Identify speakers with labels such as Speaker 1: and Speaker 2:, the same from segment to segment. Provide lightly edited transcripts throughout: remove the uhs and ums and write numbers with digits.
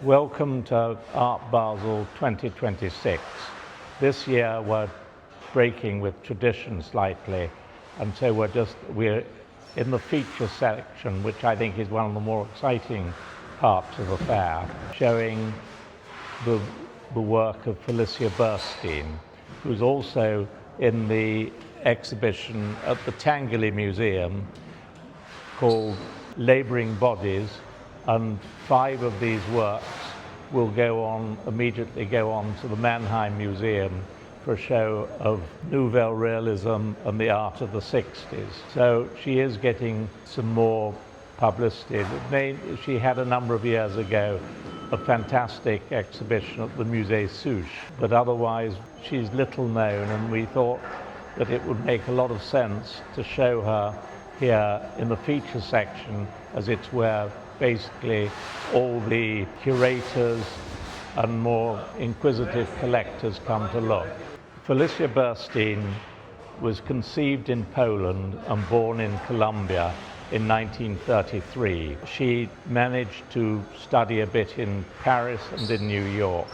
Speaker 1: Welcome to Art Basel 2026. This year we're breaking with tradition slightly, and so we're in the feature section, which I think is one of the more exciting parts of the fair, showing the work of Feliza Bursztyn, who's also in the exhibition at the Tangeli Museum called Labouring Bodies, and 5 of these works will immediately go on to the Mannheim Museum for a show of Nouvelle Realism and the art of the 60s. So she is getting some more publicity. She had a number of years ago a fantastic exhibition at the Musée Souche, but otherwise she's little known, and we thought that it would make a lot of sense to show her here in the feature section, as it's where basically all the curators and more inquisitive collectors come to look. Feliza Bursztyn was conceived in Poland and born in Colombia in 1933. She managed to study a bit in Paris and in New York,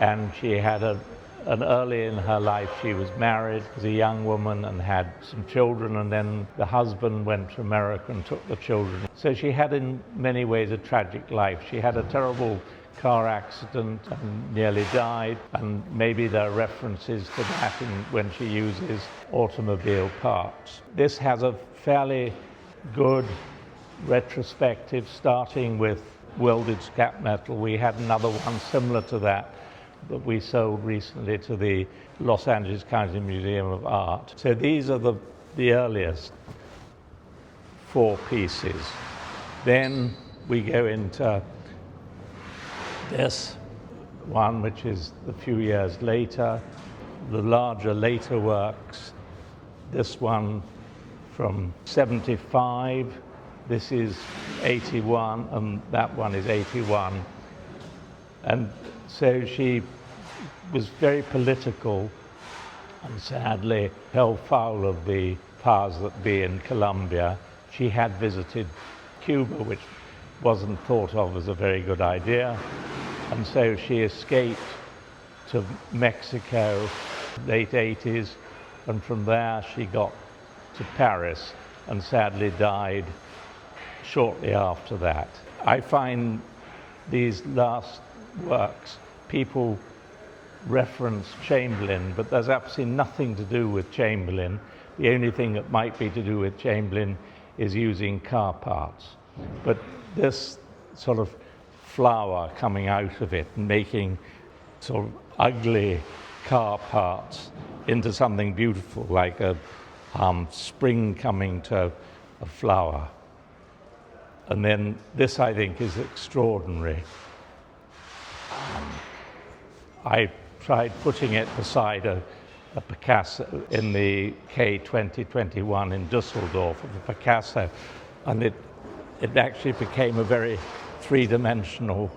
Speaker 1: and she had early in her life she was married as a young woman and had some children, and then the husband went to America and took the children. So she had in many ways a tragic life. She had a terrible car accident and nearly died, and maybe there are references to that when she uses automobile parts. This has a fairly good retrospective, starting with welded scrap metal. We had another one similar to that we sold recently to the Los Angeles County Museum of Art. So these are the earliest 4 pieces. Then we go into this one, which is a few years later, the larger later works. This one from 75, this is 81, and that one is 81. And so she was very political and sadly fell foul of the powers that be in Colombia. She had visited Cuba, which wasn't thought of as a very good idea, and so she escaped to Mexico late 80s, and from there she got to Paris and sadly died shortly after that. I find these last works, people reference Chamberlain, but there's absolutely nothing to do with Chamberlain. The only thing that might be to do with Chamberlain is using car parts. But this sort of flower coming out of it and making sort of ugly car parts into something beautiful, like a spring coming to a flower. And then this, I think, is extraordinary. I tried putting it beside a Picasso in the K 2021 in Dusseldorf, of a Picasso, and it actually became a very three-dimensional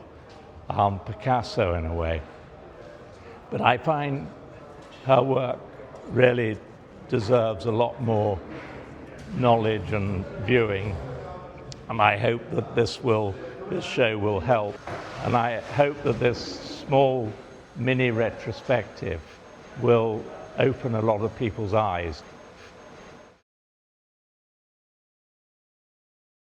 Speaker 1: Picasso in a way. But I find her work really deserves a lot more knowledge and viewing, and I hope that this show will help. And I hope that this small mini retrospective will open a lot of people's eyes